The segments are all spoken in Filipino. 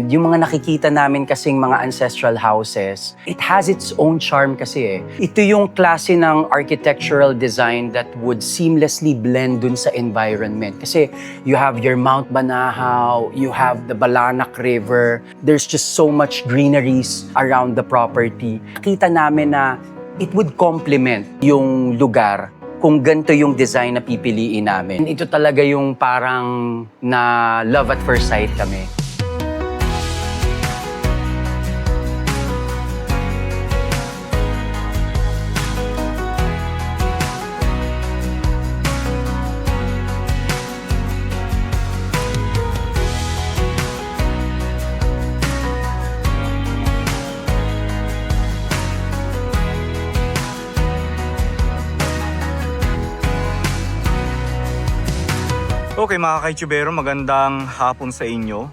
Yung mga nakikita namin kasing mga ancestral houses, it has its own charm kasi eh. Ito yung klase ng architectural design that would seamlessly blend dun sa environment. Kasi you have your Mount Banahaw, you have the Balanak River, there's just so much greeneries around the property. Nakita namin na it would complement yung lugar kung ganito yung design na pipiliin namin. Ito talaga yung parang na love at first sight kami. Okay mga kaitsubero, magandang hapon sa inyo.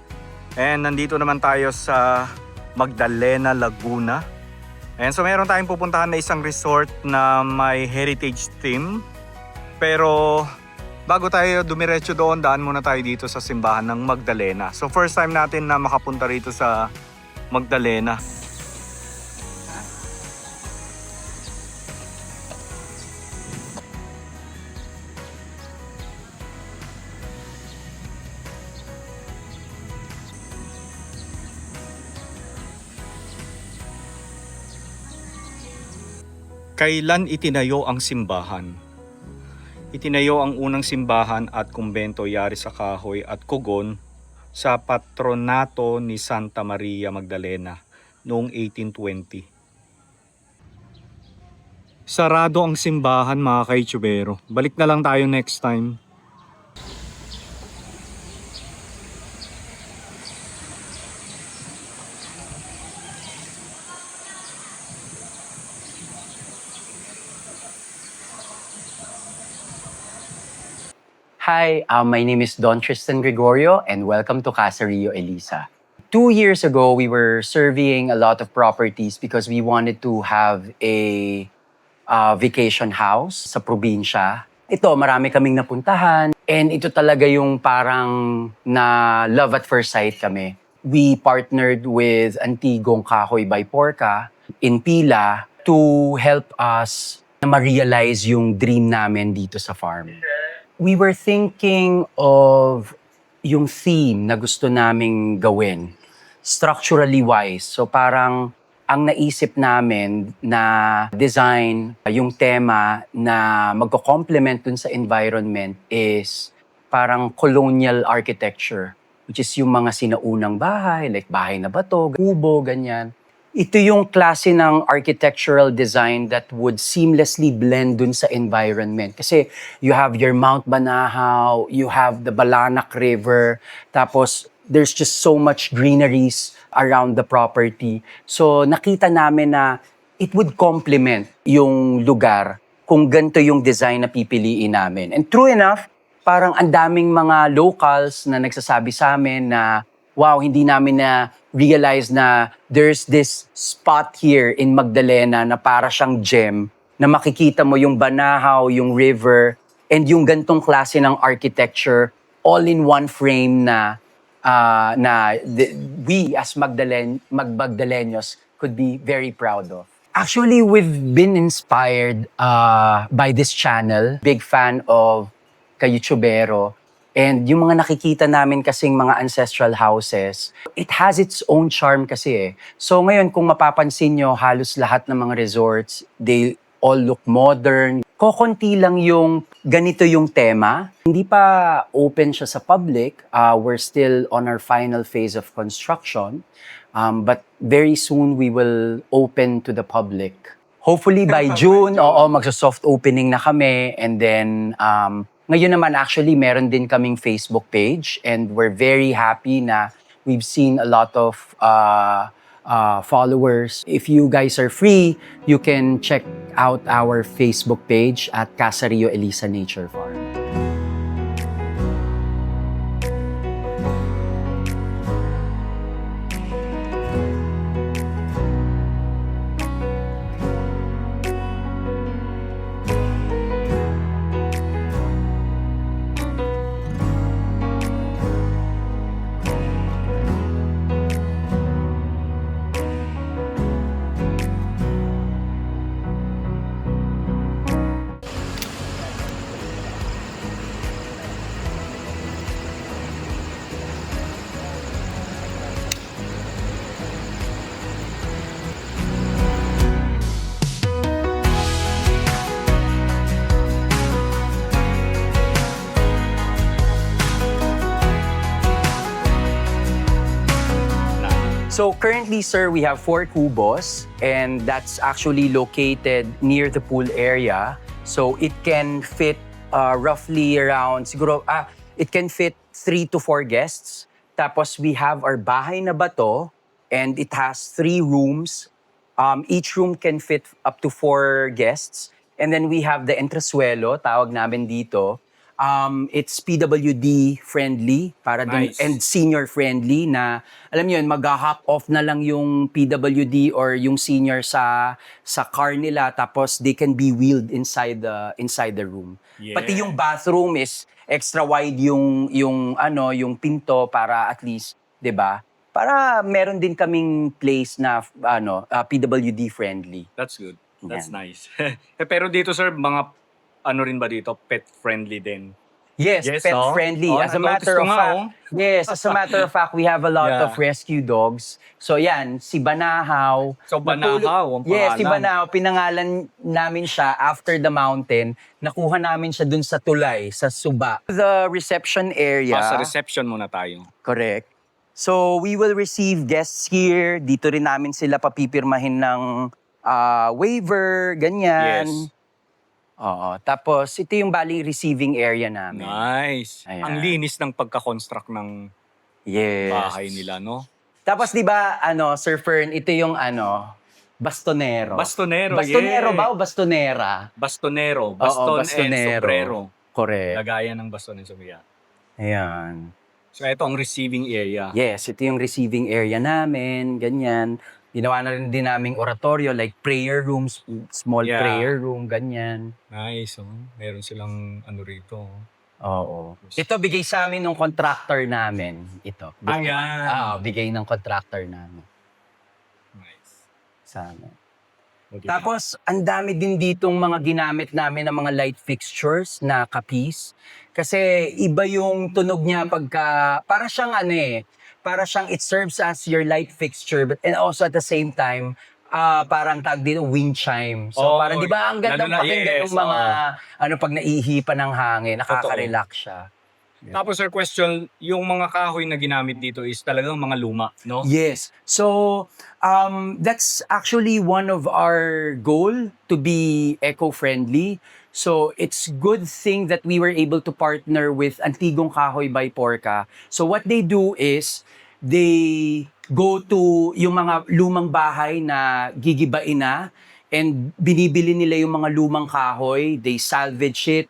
And nandito naman tayo sa Magdalena, Laguna. And so meron tayong pupuntahan na isang resort na may heritage theme. Pero bago tayo dumiretso doon, daan muna tayo dito sa simbahan ng Magdalena. So first time natin na makapunta rito sa Magdalena. Kailan itinayo ang simbahan? Itinayo ang unang simbahan at kumbento yari sa kahoy at kugon sa patronato ni Santa Maria Magdalena noong 1820. Sarado ang simbahan mga kaitsubero. Balik na lang tayo next time. Hi, my name is Don Tristan Gregorio and welcome to Casa Rio Elisa. 2 years ago, we were surveying a lot of properties because we wanted to have a vacation house sa probinsya. Ito, marami kaming napuntahan and ito talaga yung parang na love at first sight kami. We partnered with Antigong Kahoy by Porca in Pila to help us na ma-realize yung dream namin dito sa farm. We were thinking of yung theme na gusto naming gawin, structurally wise. So parang ang naisip namin na design, yung tema na magko-complement dun sa environment is parang colonial architecture, which is yung mga sinaunang bahay, like bahay na bato, kubo, ganyan. Ito yung klase ng architectural design that would seamlessly blend dun sa environment. Kasi you have your Mount Banahaw, you have the Balanak River, tapos there's just so much greeneries around the property. So nakita namin na it would complement yung lugar kung ganito yung design na pipiliin namin. And true enough, parang ang daming mga locals na nagsasabi sa amin na wow, hindi namin na realize na there's this spot here in Magdalena na para siyang gem na makikita mo yung Banahaw, yung river, and yung gantong klase ng architecture all in one frame na we as Magdaleños could be very proud of. Actually, we've been inspired by this channel. Big fan of Kayutsubero. And yung mga nakikita namin kasing mga ancestral houses, it has its own charm kasi eh. So ngayon, kung mapapansin nyo, halos lahat ng mga resorts, they all look modern. Kokonti lang yung ganito yung tema. Hindi pa open siya sa public. We're still on our final phase of construction. But very soon, we will open to the public. Hopefully by June, magsa-soft opening na kami. And then, ngayon naman actually meron din kaming Facebook page and we're very happy na we've seen a lot of followers. If you guys are free, you can check out our Facebook page at Casa Rio Elisa Nature Farm. So currently, sir, we have 4 kubos, and that's actually located near the pool area. So it can fit roughly around, siguro, it can fit 3 to 4 guests. Tapos we have our bahay na bato, and it has 3 rooms. Each room can fit up to 4 guests. And then we have the entresuelo, tawag namin dito. It's PWD friendly para dun, Nice. and senior friendly na alam niyo yun, mag-hop off na lang yung PWD or yung senior sa car nila, tapos they can be wheeled inside the room. Yeah. Pati yung bathroom is extra wide yung pinto para at least, 'di ba? Para meron din kaming place na PWD friendly. That's good. That's Yan. nice. Pero dito sir, mga ano rin ba dito? Pet friendly din. Yes, pet no? friendly. Oh, As a na-notice matter ko of nga, fact, oh. yes, as a matter of fact, we have a lot Yeah. of rescue dogs. So yan, si Banahaw. So, Banahaw, ang Yes, si pangalan. Banahaw, pinangalan namin siya after the mountain. Nakuha namin siya dun sa tulay, sa Suba. The reception area. Sa reception muna tayo. Correct. So we will receive guests here. Dito rin namin sila papipirmahin ng waiver, ganyan. Yes. Oo. Tapos ito yung bali receiving area namin. Nice. Ayan. Ang linis ng pagka-construct ng Yes. bahay nila, no? Tapos 'di ba Sir Fern, ito yung bastonero. Bastonero, Bastonero yeah. ba o bastonera? Bastonero. Oo, Baston and bastonero. sombrero. Correct. Lagayan ng baston and sombrero. Ayan. So, ito ang receiving area. Yes, ito yung receiving area namin, ganyan. Ginawa na rin din naming oratorio, like prayer rooms, small Yeah. prayer room, ganyan. Nice, oh. Meron silang ano rito. Oo. Ito bigay sa amin ng contractor namin. Ito. Ayan. Bigay ng contractor namin Nice. sa amin. O, diba? Tapos, ang dami din ditong mga ginamit namin ng mga light fixtures na kapis. Kasi iba yung tunog niya pagka, para siyang para siyang it serves as your light fixture, but and also at the same time, parang tag dito, wind chime. So Oh, parang di ba ang gandang lalo na, pakinggan yes, ng mga, pag naihipan ng hangin, nakaka-relax siya. Tapos sir, question, yung mga kahoy na ginamit dito is talagang mga luma, no? Yes. So, that's actually one of our goal to be eco-friendly. So, it's good thing that we were able to partner with Antigong Kahoy by Porca. So, what they do is, they go to yung mga lumang bahay na gigibain na and binibili nila yung mga lumang kahoy, they salvage it,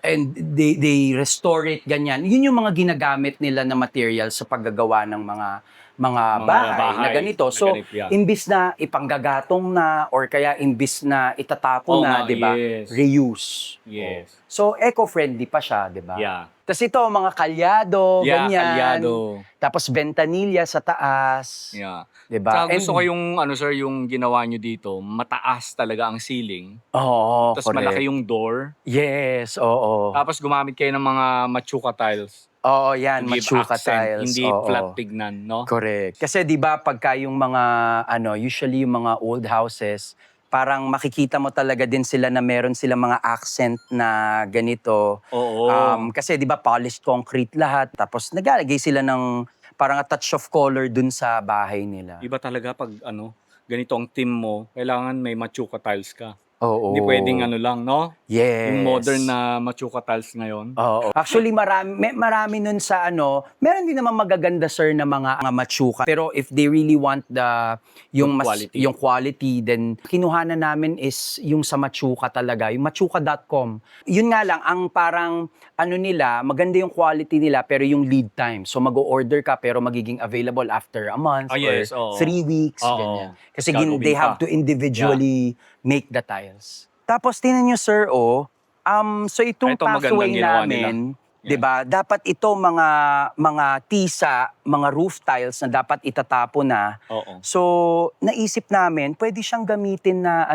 and they restore it, ganyan. Yun yung mga ginagamit nila na material sa paggagawa ng mga bahay na ganito. So, yeah. imbis na ipanggagatong na or kaya imbis na itatapon Oo na, nga, 'di ba? yes. Reuse. Yes. So, eco-friendly pa siya, 'di ba? Yeah. Tapos ito, mga kalyado, Yeah, ganyan. kalyado. Tapos ventanilla sa taas. Yeah. 'Di ba? Tsaka gusto ko yung, sir, yung ginawa nyo dito, mataas talaga ang ceiling. Oo, Tapos correct. malaki yung door. Yes, oo. Tapos gumamit kayo ng mga machuka tiles. Oo, yan, To give machuka accent, tiles. hindi oo. flat tignan, no? Correct. Kasi 'di ba pagka yung mga usually yung mga old houses, parang makikita mo talaga din sila na meron silang mga accent na ganito. Oo. Kasi 'di ba polished concrete lahat, tapos naglalagay sila ng parang a touch of color dun sa bahay nila. Iba talaga pag ganito ang team mo, kailangan may machuka tiles ka. Oo. Hindi pwedeng lang, no? Yes. Yung modern na machuka tiles ngayon. Oo. Actually, marami nun sa meron din naman magaganda, sir, na mga machuka. Pero if they really want yung Good quality. yung quality, then kinuhanan namin is yung sa machuka talaga, yung machuka.com. Yun nga lang, ang parang nila, maganda yung quality nila, pero yung lead time. So mag-o-order ka, pero magiging available after a month yes, or oo. 3 weeks, Oo. ganyan. Kasi Gagawin they have pa. to individually make the tiles. Tapos tingnan nyo, sir, so itong Ito, magandang pathway ginawa nila. namin, Yeah. 'di ba? Dapat ito mga tisa, mga roof tiles na dapat itatapon na. Oo. So, naisip namin, pwede siyang gamitin na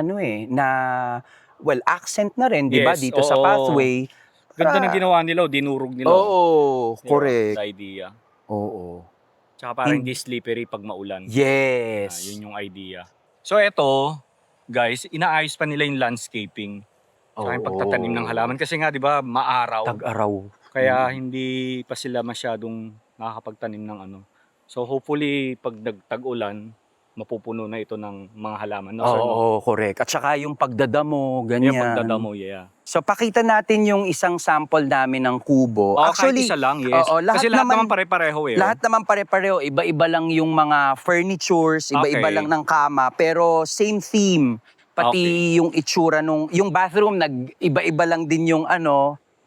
accent na rin, 'di ba? Yes, Dito sa oo. pathway. Ganda ng ginawa nila, dinurog nila. Oo, Di ba? correct. Sa idea. Oo. Tsaka parang hindi slippery pag maulan. Yes. Yun yung idea. So eto, guys, inaayos pa nila yung landscaping. Tsaka yung pagtatanim ng halaman. Kasi nga, di ba, maaraw. Tag-araw. Kaya hindi pa sila masyadong nakakapagtanim ng So hopefully pag nagtag-ulan, mapupuno na ito ng mga halaman. No, sir, no? Oo, correct. At saka yung pagdadamo, Yung ganyan. pagdadamo, yeah. So pakita natin yung isang sample namin ng kubo. Oh, kahit isa lang, yes. oo, Kasi lahat naman pare-pareho eh. lahat naman pare-pareho. Iba-iba lang yung mga furnitures, iba-iba Okay. lang ng kama, pero same theme. Pati yung itsura yung bathroom, iba-iba lang din yung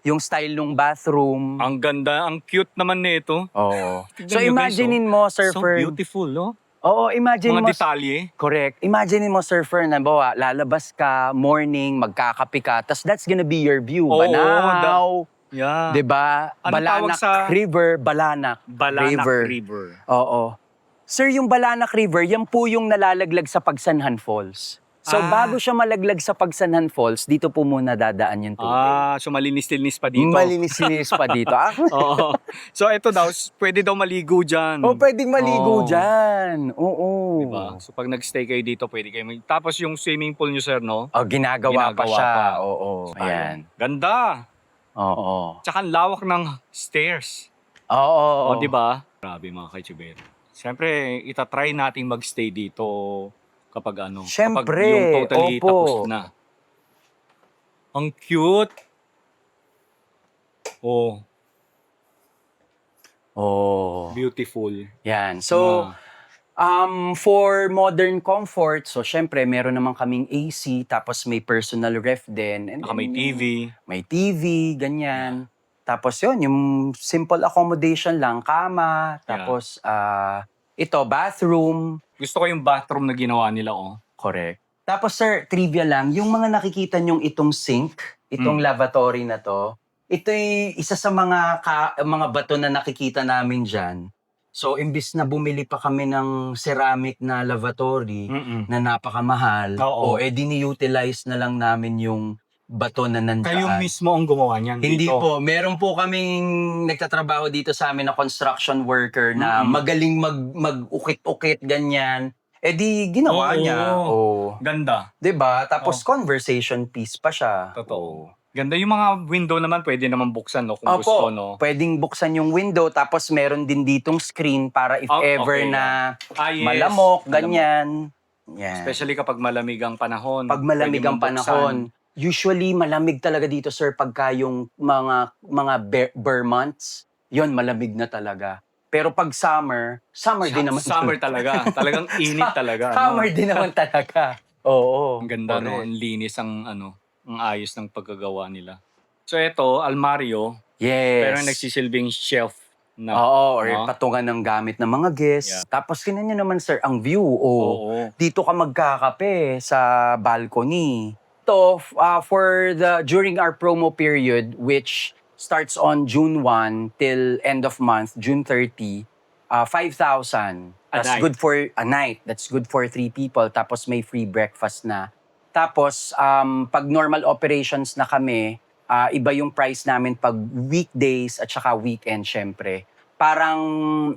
yung style ng bathroom. Ang ganda, ang cute naman nito. Oo. Tignan So nyo, guys, imaginein mo, Sir So Fern. beautiful, no? Oo, imagine Mga mo. detalye. Correct. Imagine mo, Sir Fern, bawa, lalabas ka, morning, magkakape ka, tas that's gonna be your view. Oo, Banaw. Yeah. Diba? Ano tawag Balanak sa- River, Balanak River. Oo. Sir, yung Balanak River, yan po yung nalalaglag sa Pagsanhan Falls. So bago siya malaglag sa Pagsanhan Falls, dito po muna dadaan yung tubig. So malinis-linis pa dito. Malinis-linis pa dito. Oo. So ito daw, pwede daw maligo dyan. Pwedeng maligo Oo. dyan. Oo. Diba? So pag nag-stay kayo dito, pwede kayo tapos yung swimming pool nyo, sir, no? Ginagawa pa Ginagawa siya. pa. Oo. Ayan. Ganda! Oo. Tsaka ang lawak ng stairs. Oo. O, diba? Grabe mga kaitsubero. Siyempre, itatry nating magstay dito kapag Siyempre, kapag yung totally opo. tapos na. Ang cute! Oh, Oh. beautiful. Yan. So, for modern comfort, so syempre meron naman kaming AC, tapos may personal ref din. And May then, TV. May TV, ganyan. Tapos yun, yung simple accommodation lang, kama, tapos ito, bathroom. Gusto ko yung bathroom na ginawa nila, oh. Correct. Tapos sir, trivia lang, yung mga nakikita nyong itong sink, itong lavatory na to, ito'y isa sa mga bato na nakikita namin dyan. So, imbis na bumili pa kami ng ceramic na lavatory na napakamahal, Oo. dini-utilize na lang namin yung bato na nandaan. Kayo mismo ang gumawa niyan Hindi dito. po. Meron po kaming nagtatrabaho dito sa amin na construction worker na magaling mag-ukit-ukit, ganyan. Di ginawa Oo. niya. Oo. Ganda. 'Di ba? Tapos conversation piece pa siya. Totoo. Ganda yung mga window naman, pwede naman buksan, no, kung Opo, gusto, no. pwedeng buksan yung window tapos meron din ditong screen para if ever Okay, na yes. malamok, ganyan. Yan. Especially kapag malamig ang panahon. Pag malamig pwede ang mong buksan. panahon, usually malamig talaga dito sir pagka yung mga bare months, yun malamig na talaga. Pero pag summer din naman. Summer talaga. Talagang init talaga. Summer din naman talaga. Oo. Ang ganda, no? Ang linis ang ayos ng pagkagawa nila. So ito, almaryo, Yes. pero nagsisilbing shelf na. Oo, or no? patungan ng gamit ng mga guests. Yeah. Tapos kinan nyo naman sir, ang view. Oo. Dito ka magkakape sa balcony. Ito, during our promo period, which starts on June 1 till end of month, June 30, 5,000. That's night. good for a night. That's good for 3 people. Tapos may free breakfast na. Tapos, pag normal operations na kami, iba yung price namin pag weekdays at saka weekend, syempre. Parang,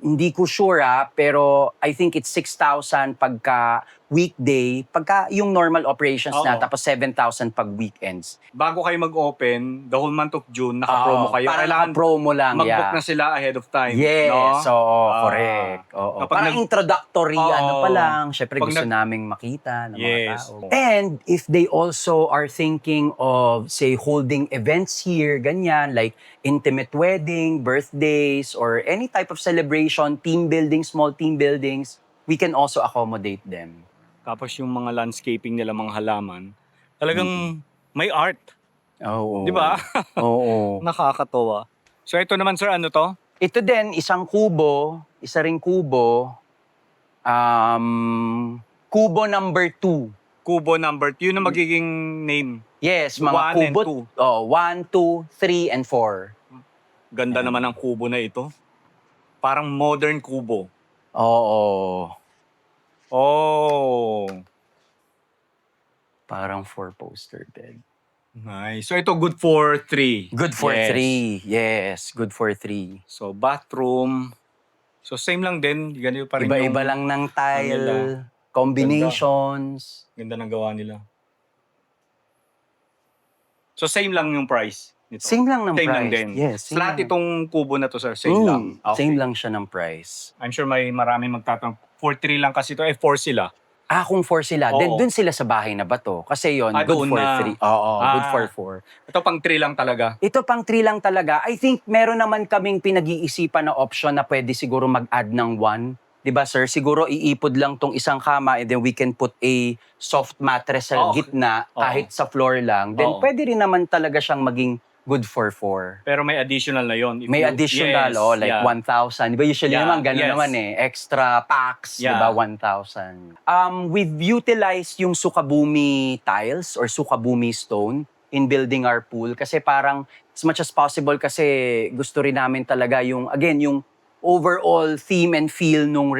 hindi ko sure pero I think it's 6,000 pagka weekday, pagka yung normal operations na, Oo. tapos 7,000 pag weekends. Bago kayo mag-open, the whole month of June, naka-promo kayo. Parang Kailangan promo lang, mag-book yeah. na sila ahead of time. Yes, no? correct. Oo. Kapag Parang introductory, pa lang. Syempre Pag gusto naming makita ng mga Yes. tao. And if they also are thinking of, say, holding events here, ganyan, like intimate wedding, birthdays, or any type of celebration, team building, small team buildings, we can also accommodate them. Tapos yung mga landscaping nila, mga halaman, talagang may art. Oo. Di ba? Oo. Nakakatawa. So ito naman, sir, ano to? Ito din, isa ring kubo, kubo number 2. Kubo number 2. Yun ang magiging name. Yes, mga 1 and kubo. 1, 2, 3, and 4. Ganda naman ang kubo na ito. Parang modern kubo. Oo. Oh. Parang 4-poster bed. Nice. So ito good for 3. Good for Yes. 3. Yes, good for 3. So bathroom. So same lang din. Ganito pa rin Iba-iba yung lang ng nila. tile, combinations. ganda ng gawa nila. So same lang yung price. Nito. Same lang ng Same price. lang din. Yes, same Flat lang. itong kubo na to, sir. Same lang. Okay. Same lang siya ng price. I'm sure may maraming magtatanong. 4-3 lang kasi ito. 4 sila. Kung 4 sila, then Oo. dun sila sa bahay na bato. Kasi yon good Doon for na. 3. Oo, good Ah. for 4. Ito pang 3 lang talaga. Ito pang 3 lang talaga. I think meron naman kaming pinag-iisipan na option na pwede siguro mag-add ng 1. 'Di ba, sir? Siguro iipod lang tong isang kama and then we can put a soft mattress sa Oo. gitna Oo. kahit sa floor lang. Then Oo. pwede rin naman talaga siyang maging good for 4. Pero may additional na yon. May additional, like 1,000. Di ba usually Yeah, naman, gano'n yes. naman Extra packs, di Yeah. ba, 1,000. We've utilized yung Sukabumi tiles or Sukabumi stone in building our pool kasi parang as much as possible kasi gusto rin namin talaga yung, again, yung overall theme and feel nung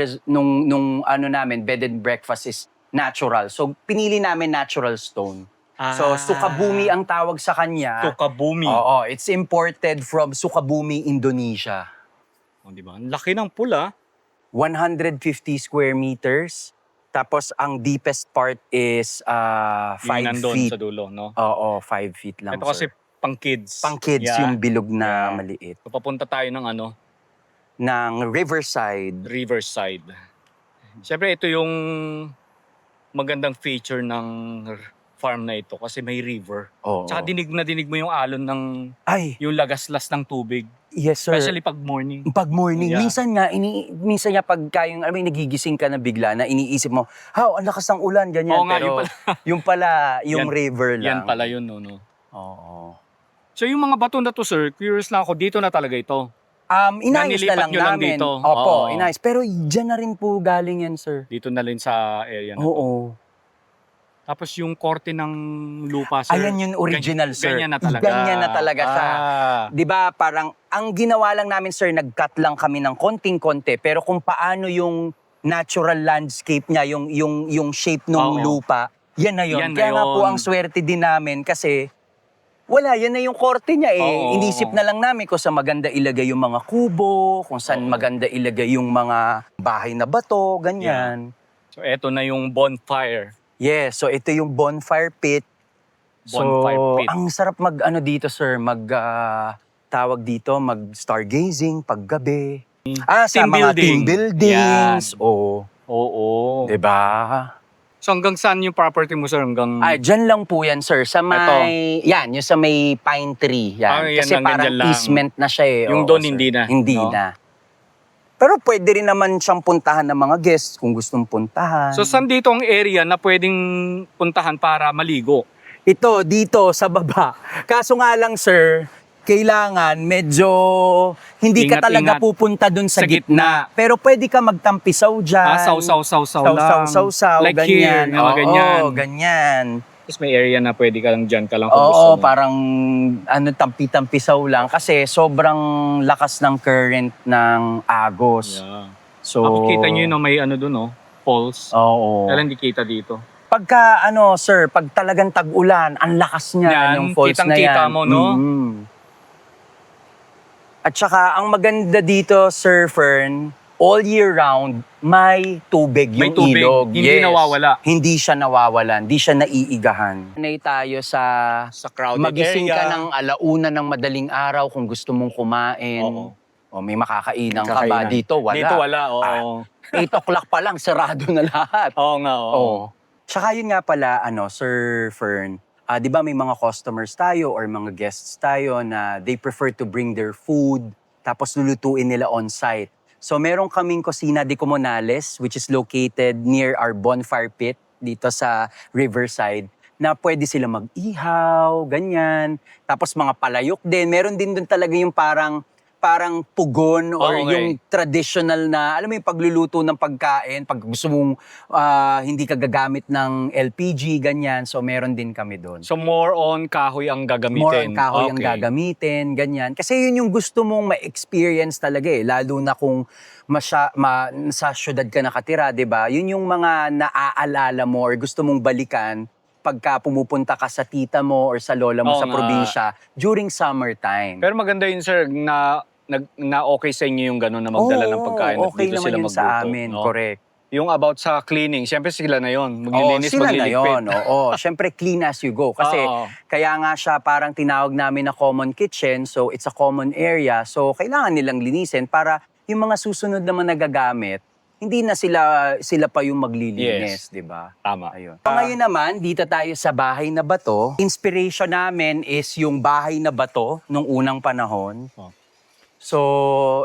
ano namin, bed and breakfast is natural. So, pinili namin natural stone. So, Sukabumi ang tawag sa kanya. Sukabumi. Oo, it's imported from Sukabumi, Indonesia. Di ba? Ang laki ng pool, 150 square meters. Tapos, ang deepest part is 5 Yung nandun feet. sa dulo, no? Oo, 5 feet lang, Ito kasi sir. pang kids. Pang kids, Yeah. yung bilog na Yeah. maliit. So, papunta tayo ng Ng Riverside. Riverside. Siyempre, ito yung magandang feature ng farm na ito kasi may river. Oo. Tsaka dinig na dinig mo yung alon ng Ay, yung lagaslas ng tubig. yes, sir. Especially pag morning. Pag morning, Yeah. minsan nga pagka yung, nagigising ka na bigla na iniisip mo, ang lakas ng ulan, ganyan. Oo nga, Pero yung pala. yung Yan- river lang. Yan pala yun, no? Oo. So yung mga bato na to, sir, curious lang ako, dito na talaga ito. Inayos na Nanilipat lang nyo lang namin. dito? Opo, Oo. inayos. Pero dyan na rin po galing yan, sir. Dito na rin sa area na to. Oo. Tapos yung korte ng lupa, sir. Ayan yung original, sir. Ganyan na talaga. Ganyan na talaga siya. Ah. 'Di ba, parang ang ginawa lang namin, sir, nag-cut lang kami ng konting-konti, pero kung paano yung natural landscape niya, yung shape ng Oo. lupa, yan na yun. Yan na Kaya nga po yun. ang swerte din namin kasi wala, yan na yung korte niya Oo. Inisip na lang namin kung saan maganda ilagay yung mga kubo, kung saan Oo. maganda ilagay yung mga bahay na bato, ganyan. So eto na yung bonfire. Yes, so ito yung bonfire pit. Bonfire pit. Ang sarap dito, sir, tawag dito, mag-stargazing paggabi. Sa Team mga building. team buildings. Yan. Oo. Diba? So hanggang saan yung property mo, sir? Hanggang... Dyan lang po yan, sir. Sa may, yung sa may pine tree. Yan. Yan Kasi lang, parang ganyan lang. easement na siya Yung Oo, doon sir. hindi na, Hindi no? na. Pero pwede rin naman siyang puntahan ng mga guests kung gustong puntahan. So saan dito ang area na pwedeng puntahan para maligo? Ito, dito, sa baba. Kaso nga lang, sir, kailangan medyo hindi ka Ingat, talaga ingat. pupunta dun sa, Sa gitna. gitna. Pero pwede ka magtampisaw dyan. Saw-saw lang. Saw-saw, Like ganyan. here, mga ganyan. Oo, ganyan. Tapos may area na pwede ka lang dyan ka lang kung gusto Oo, mo. parang tampi-tampisaw lang. Kasi sobrang lakas ng current ng Agos. Yeah. So, Makikita nyo yun, no, may doon, no? Falls. Oo. Kailan hindi kita dito? Pagka, sir, pag talagang tag-ulan, ang lakas niya, Yan, yung falls na kitang-kita yan. mo, no? Mhm. At saka, ang maganda dito, Sir Fern, all year round, may tubig May yung tubig, ilog. hindi nawawala. Hindi siya nawawalan, hindi siya naiigahan. Sanay tayo sa Crowded magising area. ka ng alauna ng madaling araw kung gusto mong kumain. Oo. O may makakainan ka ba? Kakainan. Dito, wala. Dito wala, oo. 8 o'clock pa lang, sarado na lahat. Oo nga, oo. Oo. Tsaka yun nga pala, Sir Fern, di ba may mga customers tayo or mga guests tayo na they prefer to bring their food tapos lulutuin nila on-site. So meron kaming Cocina de Comunales which is located near our bonfire pit dito sa Riverside na pwede sila mag-ihaw, ganyan. Tapos mga palayok din. Meron din doon talaga yung parang pugon or Okay. yung traditional na, alam mo yung pagluluto ng pagkain, pag gusto mong hindi ka gagamit ng LPG, ganyan. So, meron din kami doon. So more on kahoy ang gagamitin. More on kahoy ang Okay. gagamitin, ganyan. Kasi yun yung gusto mong ma-experience talaga lalo na kung sa syudad ka nakatira, di ba? Yun yung mga naaalala mo or gusto mong balikan pagka pumupunta ka sa tita mo or sa lola mo Oo sa nga. probinsya during summertime. Pero maganda yun, sir, na okay sa inyo yung gano'n na magdala ng pagkain at okay dito naman sila yun magluto. sa amin, no? correct. Yung about sa cleaning, siyempre sila na yon. Oo, Maglilinis, sila na magliligpit. yun. Oo, syempre clean as you go. Kasi Oo. kaya nga siya parang tinawag namin na common kitchen. So it's a common area. So kailangan nilang linisin para yung mga susunod naman nagagamit, hindi na sila pa yung maglilinis, Yes. di ba? Tama. Ayun. So ngayon naman, dito tayo sa bahay na bato. Inspiration namin is yung bahay na bato nung unang panahon. Oh. So,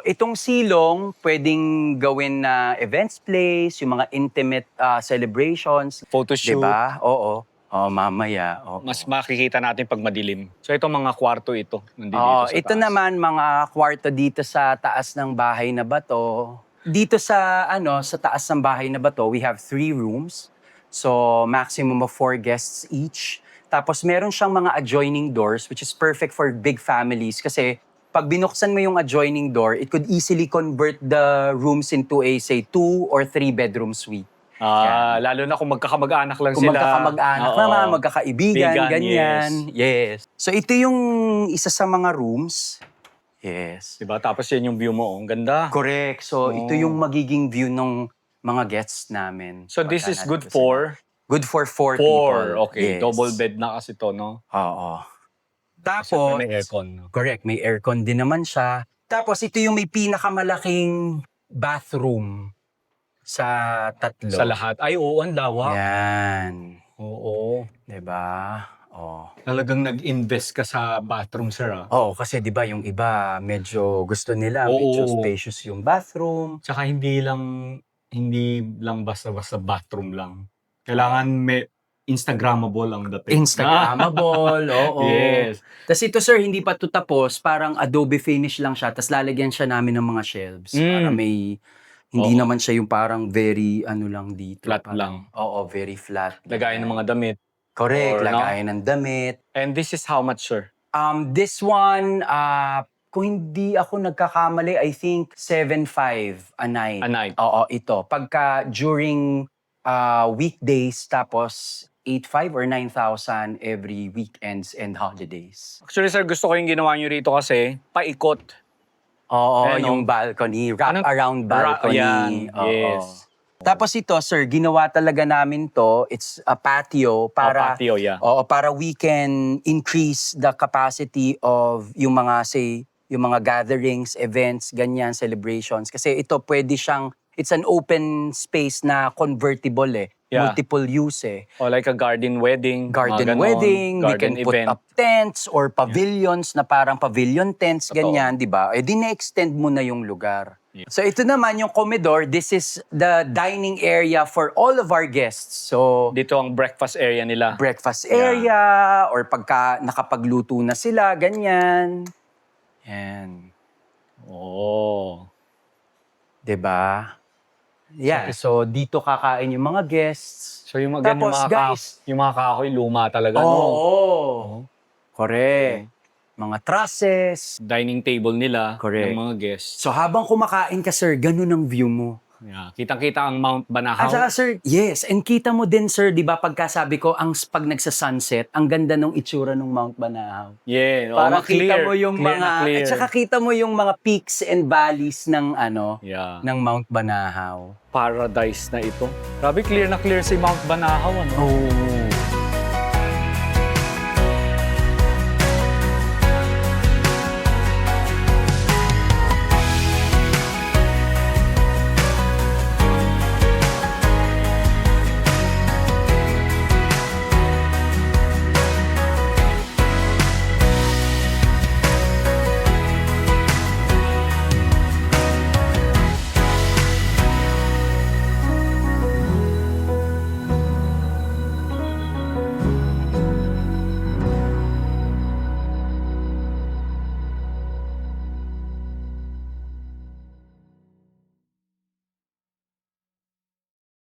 itong silong, pwedeng gawin na events place, yung mga intimate celebrations. Photoshoot. Diba? Oo. Oo, mamaya. Oo. Mas makikita natin pag madilim. So ito mga kwarto ito. Nandito Oo, sa ito taas. naman mga kwarto dito sa taas ng bahay na bato. Dito sa sa taas ng bahay na bato, we have 3 rooms. So, maximum of 4 guests each. Tapos meron siyang mga adjoining doors which is perfect for big families kasi pag binuksan mo yung adjoining door, it could easily convert the rooms into a, say, 2 or 3 bedroom suite. Lalo na kung magkakamag-anak lang Kung sila. magkakamag-anak Oo. naman, magkakaibigan, Bigan, ganyan. Yes. So, ito yung isa sa mga rooms. Yes. Diba? Tapos yan yung view mo. Ang ganda. Correct. So, Oh. ito yung magiging view ng mga guests namin. So this Pagka is good nandito sila. for? Good for 4 people. Okay. Yes. Double bed na kasi to, no? Oo. Kasi Tapos, may aircon. No? correct, may aircon din naman siya. Tapos, ito yung may pinakamalaking bathroom sa tatlo. Sa lahat. Ay, oo, ang lawak. Yan. Oo. Diba? Oh. Talagang nag-invest ka sa bathroom, sir, ah. Oo, kasi diba yung iba medyo gusto nila, Oo. medyo spacious yung bathroom. Tsaka hindi lang basta-basta bathroom lang. Kailangan may Instagrammable ang dating. Instagrammable, oo. Yes. Tapos ito sir, hindi pa ito tapos, parang Adobe finish lang siya, tapos lalagyan siya namin ng mga shelves para may, hindi Oo. naman siya yung parang very, lang dito. Flat parang, lang. Oo, very flat. Lagayan ng mga damit. Correct, or, no? lagayan ng damit. And this is how much, sir? This one, kung hindi ako nagkakamali, I think 7.5 a night. A night. Oo, ito. Pagka during weekdays, tapos 8.5 or 9,000 every weekends and holidays. Actually, sir, gusto ko yung ginawa nyo rito kasi paikot. Oo, Ano? yung balcony, wrap-around balcony. Yan, Oo. yes. Tapos ito, sir, ginawa talaga namin to. It's a patio para Patio, yeah. Oo, para we can increase the capacity of yung mga, say, yung mga gatherings, events, ganyan, celebrations. Kasi ito pwede siyang, it's an open space na convertible Yeah. Multiple use O like a garden wedding. Garden mga ganon, wedding, we garden can put event. up tents or pavilions na parang pavilion tents, Totoo. ganyan, di ba? Eh di na-extend mo na yung lugar. Yeah. So ito naman yung comedor, this is the dining area for all of our guests. So Dito ang breakfast area nila. breakfast area or pagka nakapagluto na sila, ganyan. Yan. Oh. 'Di ba? Yeah, so dito kakain yung mga guests. So yung mga, Tapos, guys, yung mga kahoy, luma talaga, Oo. no? Correct. Mga trusses. Dining table nila, Correct. ng mga guests. So habang kumakain ka, sir, ganun ang view mo. Yeah. Kitang-kita ang Mount Banahaw. At saka, sir, yes. And kita mo din, sir, di ba, pagkasabi ko, pag nagsa-sunset, ang ganda ng itsura ng Mount Banahaw. Yeah. Para clear. kita mo yung Clear mga, na clear. at saka kita mo yung mga peaks and valleys ng, Yeah. ng Mount Banahaw. Paradise na ito. Grabe, clear na clear si Mount Banahaw, ano? Oh.